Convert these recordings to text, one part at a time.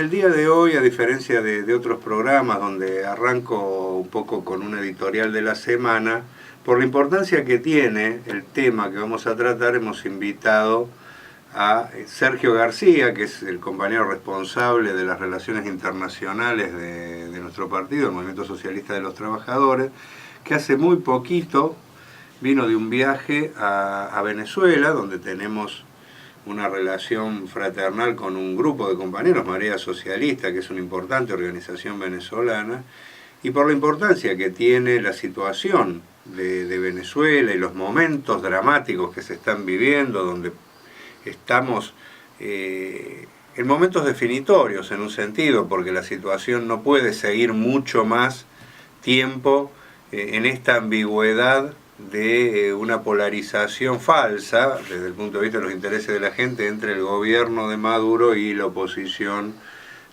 el día de hoy, a diferencia de otros programas donde arranco un poco con una editorial de la semana, por la importancia que tiene el tema que vamos a tratar, hemos invitado a Sergio García, que es el compañero responsable de las relaciones internacionales de nuestro partido, el Movimiento Socialista de los Trabajadores, que hace muy poquito vino de un viaje a Venezuela, donde tenemos una relación fraternal con un grupo de compañeros, Marea Socialista, que es una importante organización venezolana, y por la importancia que tiene la situación de Venezuela y los momentos dramáticos que se están viviendo, donde estamos en momentos definitorios en un sentido, porque la situación no puede seguir mucho más tiempo en esta ambigüedad de una polarización falsa desde el punto de vista de los intereses de la gente entre el gobierno de Maduro y la oposición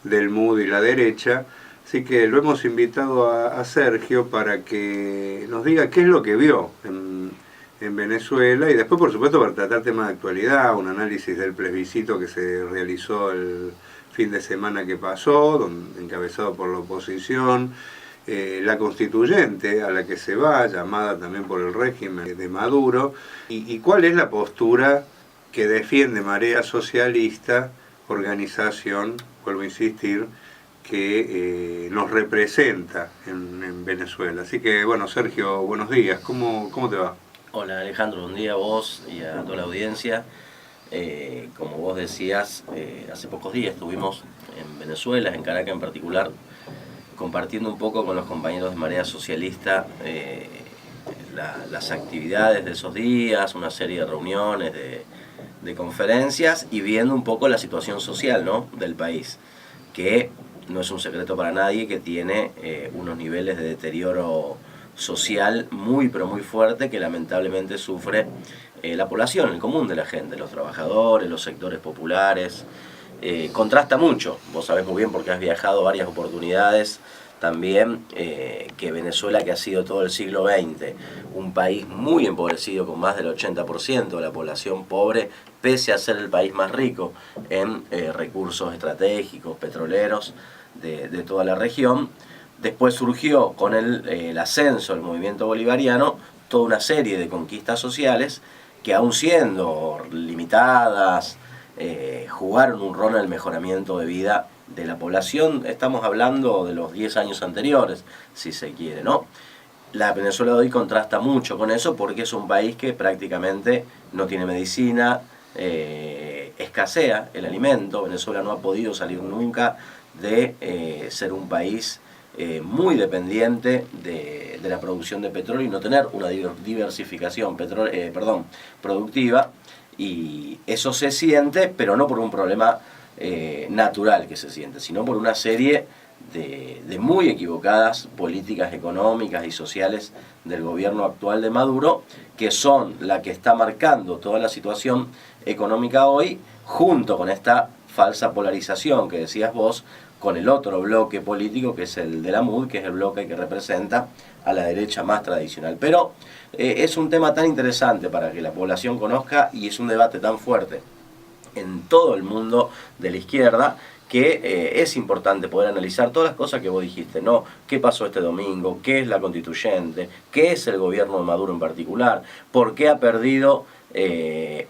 del MUD y la derecha. Así que lo hemos invitado a Sergio para que nos diga qué es lo que vio en Venezuela y después, por supuesto, para tratar temas de actualidad, un análisis del plebiscito que se realizó el fin de semana que pasó, encabezado por la oposición, la constituyente a la que se va, llamada también por el régimen de Maduro, y cuál es la postura que defiende Marea Socialista, organización, vuelvo a insistir, que nos representa en Venezuela. Así que, bueno, Sergio, buenos días, ¿cómo te va? Hola Alejandro, buen día a vos y a toda la audiencia. Como vos decías, hace pocos días estuvimos en Venezuela, en Caracas en particular, compartiendo un poco con los compañeros de Marea Socialista las actividades de esos días, una serie de reuniones, de conferencias y viendo un poco la situación social, ¿no?, del país, que no es un secreto para nadie que tiene unos niveles de deterioro social muy pero muy fuerte que lamentablemente sufre la población, el común de la gente, los trabajadores, los sectores populares. Contrasta mucho, vos sabés muy bien porque has viajado varias oportunidades también, que Venezuela, que ha sido todo el siglo XX un país muy empobrecido con más del 80% de la población pobre, pese a ser el país más rico en recursos estratégicos, petroleros de toda la región. Después surgió con el ascenso del movimiento bolivariano toda una serie de conquistas sociales que, aun siendo limitadas, jugaron un rol en el mejoramiento de vida de la población. Estamos hablando de los 10 años anteriores, si se quiere, ¿no? La Venezuela de hoy contrasta mucho con eso porque es un país que prácticamente no tiene medicina, escasea el alimento. Venezuela no ha podido salir nunca de ser un país muy dependiente de la producción de petróleo y no tener una diversificación productiva, y eso se siente, pero no por un problema natural que se siente, sino por una serie de muy equivocadas políticas económicas y sociales del gobierno actual de Maduro, que son la que está marcando toda la situación económica hoy, junto con esta falsa polarización que decías vos, con el otro bloque político que es el de la MUD, que es el bloque que representa a la derecha más tradicional. Pero es un tema tan interesante para que la población conozca y es un debate tan fuerte en todo el mundo de la izquierda que es importante poder analizar todas las cosas que vos dijiste, ¿no? ¿Qué pasó este domingo? ¿Qué es la constituyente? ¿Qué es el gobierno de Maduro en particular? ¿Por qué ha perdido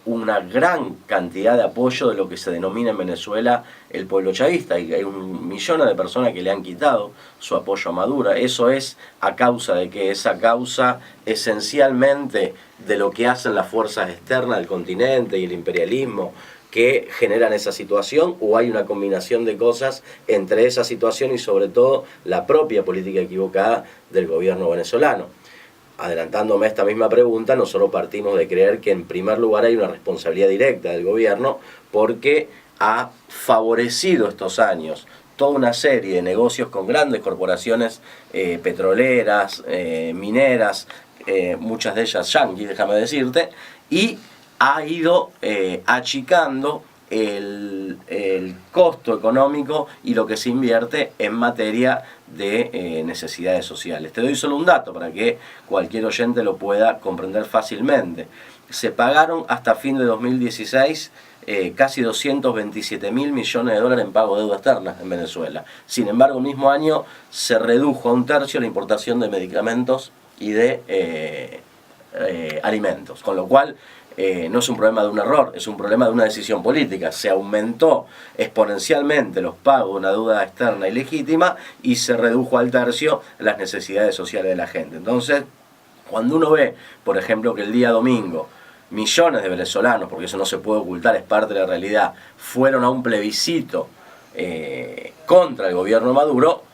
una gran cantidad de apoyo de lo que se denomina en Venezuela el pueblo chavista? Y hay millones de personas que le han quitado su apoyo a Maduro. Eso es a causa de que esa causa esencialmente de lo que hacen las fuerzas externas del continente y el imperialismo que generan esa situación, o hay una combinación de cosas entre esa situación y sobre todo la propia política equivocada del gobierno venezolano. Adelantándome a esta misma pregunta, nosotros partimos de creer que en primer lugar hay una responsabilidad directa del gobierno porque ha favorecido estos años toda una serie de negocios con grandes corporaciones petroleras, mineras, muchas de ellas yanquis, déjame decirte, y ha ido achicando el costo económico y lo que se invierte en materia de necesidades sociales. Te doy solo un dato para que cualquier oyente lo pueda comprender fácilmente. Se pagaron hasta fin de 2016 casi 227.000 millones de dólares en pago de deuda externa en Venezuela. Sin embargo, el mismo año se redujo a 1/3 la importación de medicamentos y de alimentos, con lo cual no es un problema de un error, es un problema de una decisión política. Se aumentó exponencialmente los pagos de una deuda externa ilegítima y se redujo al 1/3 las necesidades sociales de la gente. Entonces, cuando uno ve, por ejemplo, que el día domingo millones de venezolanos, porque eso no se puede ocultar, es parte de la realidad, fueron a un plebiscito contra el gobierno de Maduro,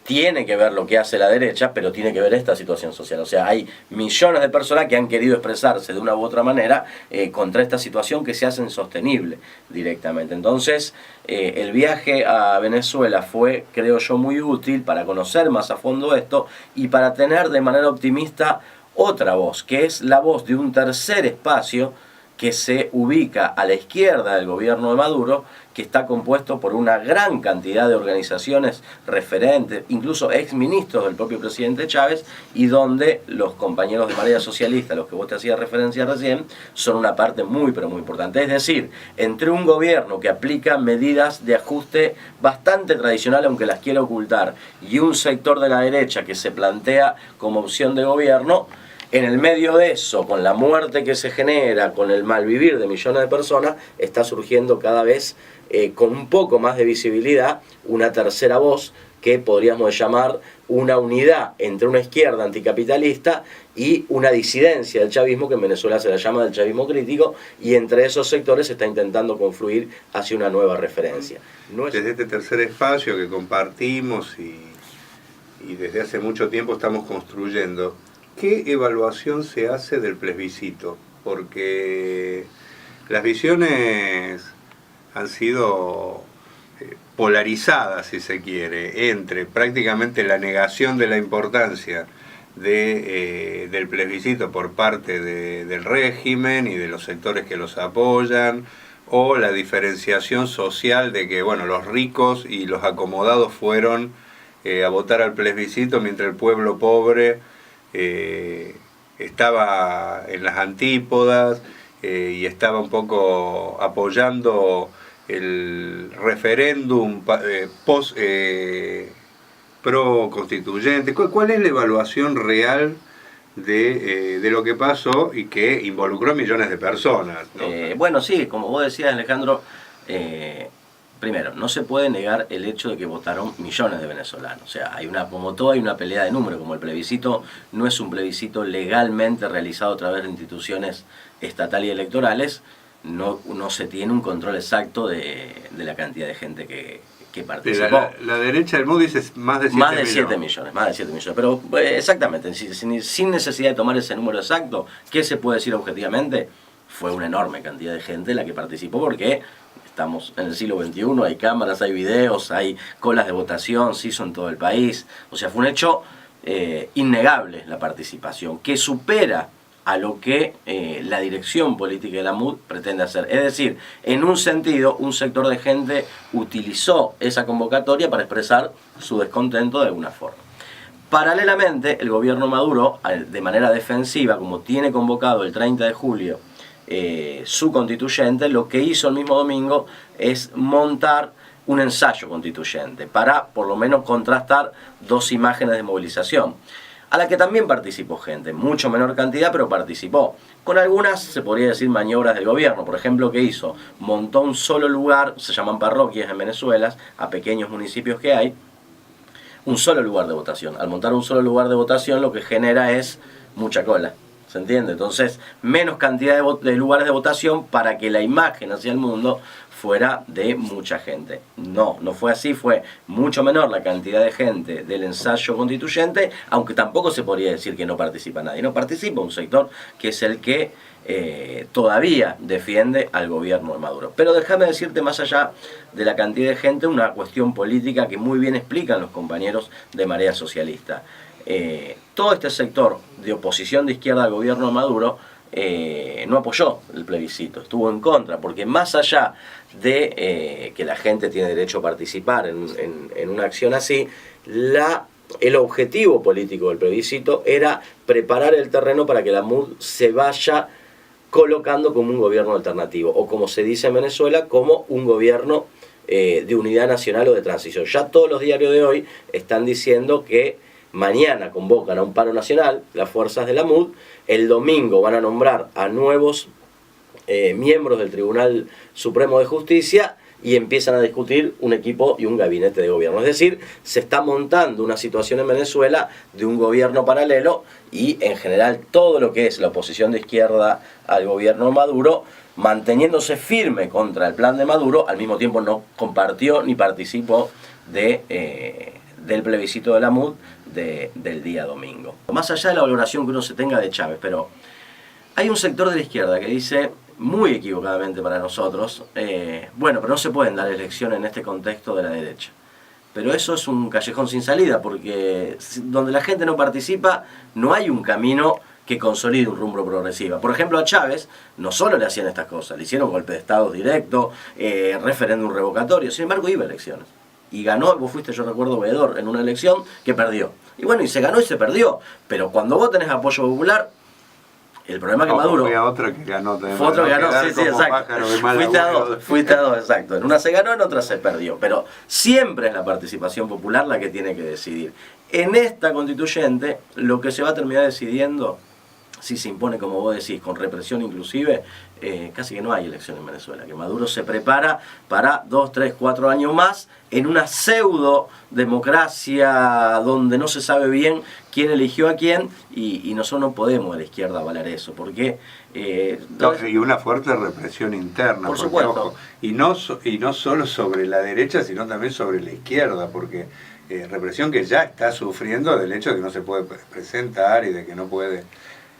tiene que ver lo que hace la derecha, pero tiene que ver esta situación social. O sea, hay millones de personas que han querido expresarse de una u otra manera contra esta situación que se hace insostenible directamente. Entonces, el viaje a Venezuela fue, creo yo, muy útil para conocer más a fondo esto y para tener de manera optimista otra voz, que es la voz de un tercer espacio que se ubica a la izquierda del gobierno de Maduro, que está compuesto por una gran cantidad de organizaciones referentes, incluso exministros del propio presidente Chávez, y donde los compañeros de Marea Socialista, los que vos te hacías referencia recién, son una parte muy pero muy importante. Es decir, entre un gobierno que aplica medidas de ajuste bastante tradicional, aunque las quiere ocultar, y un sector de la derecha que se plantea como opción de gobierno, en el medio de eso, con la muerte que se genera, con el malvivir de millones de personas, está surgiendo cada vez con un poco más de visibilidad una tercera voz que podríamos llamar una unidad entre una izquierda anticapitalista y una disidencia del chavismo, que en Venezuela se la llama del chavismo crítico, y entre esos sectores se está intentando confluir hacia una nueva referencia. Desde este tercer espacio que compartimos y desde hace mucho tiempo estamos construyendo, ¿qué evaluación se hace del plebiscito? Porque las visiones han sido polarizadas, si se quiere, entre prácticamente la negación de la importancia del plebiscito por parte del régimen y de los sectores que los apoyan, o la diferenciación social de que, bueno, los ricos y los acomodados fueron a votar al plebiscito mientras el pueblo pobre estaba en las antípodas y estaba un poco apoyando el referéndum pro constituyente. ¿Cuál es la evaluación real de lo que pasó y que involucró a millones de personas, ¿no? Bueno, sí, como vos decías, Alejandro, primero, no se puede negar el hecho de que votaron millones de venezolanos. O sea, como todo hay una pelea de números, como el plebiscito no es un plebiscito legalmente realizado a través de instituciones estatales y electorales, no se tiene un control exacto de la cantidad de gente que participó. La derecha del MUD dice más de 7 millones. Más de 7 millones. Pero exactamente, sin necesidad de tomar ese número exacto, ¿qué se puede decir objetivamente? Fue una enorme cantidad de gente la que participó, porque estamos en el siglo XXI, hay cámaras, hay videos, hay colas de votación, se hizo en todo el país. O sea, fue un hecho innegable la participación, que supera a lo que la dirección política de la MUD pretende hacer. Es decir, en un sentido, un sector de gente utilizó esa convocatoria para expresar su descontento de alguna forma. Paralelamente, el gobierno Maduro, de manera defensiva, como tiene convocado el 30 de julio su constituyente, lo que hizo el mismo domingo es montar un ensayo constituyente para, por lo menos, contrastar dos imágenes de movilización, a la que también participó gente, mucho menor cantidad, pero participó. Con algunas, se podría decir, maniobras del gobierno. Por ejemplo, ¿qué hizo? Montó un solo lugar, se llaman parroquias en Venezuela, a pequeños municipios que hay, un solo lugar de votación. Al montar un solo lugar de votación, lo que genera es mucha cola. ¿Se entiende? Entonces, menos cantidad de lugares de votación para que la imagen hacia el mundo fuera de mucha gente. No fue así, fue mucho menor la cantidad de gente del ensayo constituyente, aunque tampoco se podría decir que no participa nadie. No participa un sector que es el que todavía defiende al gobierno de Maduro. Pero déjame decirte, más allá de la cantidad de gente, una cuestión política que muy bien explican los compañeros de Marea Socialista. Todo este sector de oposición de izquierda al gobierno de Maduro no apoyó el plebiscito, estuvo en contra, porque más allá de que la gente tiene derecho a participar en una acción así, el objetivo político del plebiscito era preparar el terreno para que la MUD se vaya colocando como un gobierno alternativo, o como se dice en Venezuela, como un gobierno de unidad nacional o de transición. Ya todos los diarios de hoy están diciendo que mañana convocan a un paro nacional, las fuerzas de la MUD, el domingo van a nombrar a nuevos miembros del Tribunal Supremo de Justicia y empiezan a discutir un equipo y un gabinete de gobierno. Es decir, se está montando una situación en Venezuela de un gobierno paralelo y en general todo lo que es la oposición de izquierda al gobierno Maduro, manteniéndose firme contra el plan de Maduro, al mismo tiempo no compartió ni participó del plebiscito de la MUD del día domingo. Más allá de la valoración que uno se tenga de Chávez, pero hay un sector de la izquierda que dice, muy equivocadamente para nosotros, bueno, pero no se pueden dar elecciones en este contexto de la derecha. Pero eso es un callejón sin salida, porque donde la gente no participa, no hay un camino que consolide un rumbo progresivo. Por ejemplo, a Chávez no solo le hacían estas cosas, le hicieron golpe de Estado directo, referéndum revocatorio, sin embargo iba a elecciones. Y ganó, vos fuiste, yo recuerdo, veedor en una elección que perdió. Y bueno, y se ganó y se perdió. Pero cuando vos tenés apoyo popular, el problema es que Maduro... Fue a otra que ganó también. Fue otro que ganó, sí, exacto. Fuiste a dos, exacto. En una se ganó, en otra se perdió. Pero siempre es la participación popular la que tiene que decidir. En esta constituyente, lo que se va a terminar decidiendo, si se impone, como vos decís, con represión inclusive, casi que no hay elección en Venezuela. Que Maduro se prepara para 2, 3, 4 años más en una pseudo democracia donde no se sabe bien quién eligió a quién y nosotros no podemos a la izquierda avalar eso, porque... y una fuerte represión interna, por supuesto. Ojo, y no solo sobre la derecha, sino también sobre la izquierda, porque represión que ya está sufriendo del hecho de que no se puede presentar y de que no puede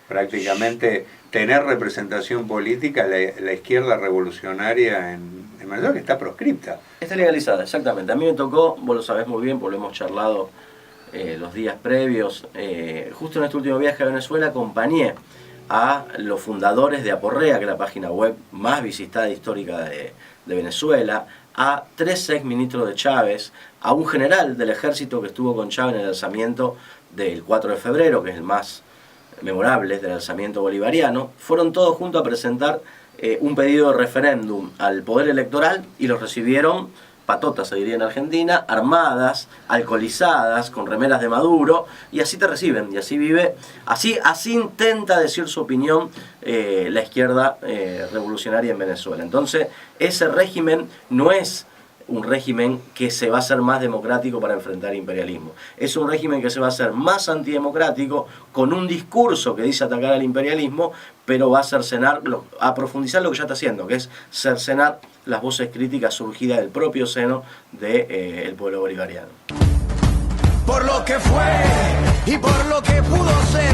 prácticamente tener representación política la izquierda revolucionaria en Venezuela, que está proscripta. Está legalizada, exactamente. A mí me tocó, vos lo sabés muy bien, porque lo hemos charlado los días previos, justo en este último viaje a Venezuela acompañé a los fundadores de Aporrea, que es la página web más visitada histórica de Venezuela, a 3 exministros de Chávez, a un general del ejército que estuvo con Chávez en el alzamiento del 4 de febrero, que es el más memorable del alzamiento bolivariano. Fueron todos juntos a presentar un pedido de referéndum al poder electoral y los recibieron patotas, se diría en Argentina, armadas, alcoholizadas, con remeras de Maduro, y así te reciben, y así vive, así intenta decir su opinión la izquierda revolucionaria en Venezuela. Entonces, ese régimen no es un régimen que se va a hacer más democrático para enfrentar imperialismo. Es un régimen que se va a hacer más antidemocrático, con un discurso que dice atacar al imperialismo, pero va a cercenar, a profundizar lo que ya está haciendo, que es cercenar las voces críticas surgidas del propio seno del pueblo bolivariano. Por lo que fue y por lo que pudo ser.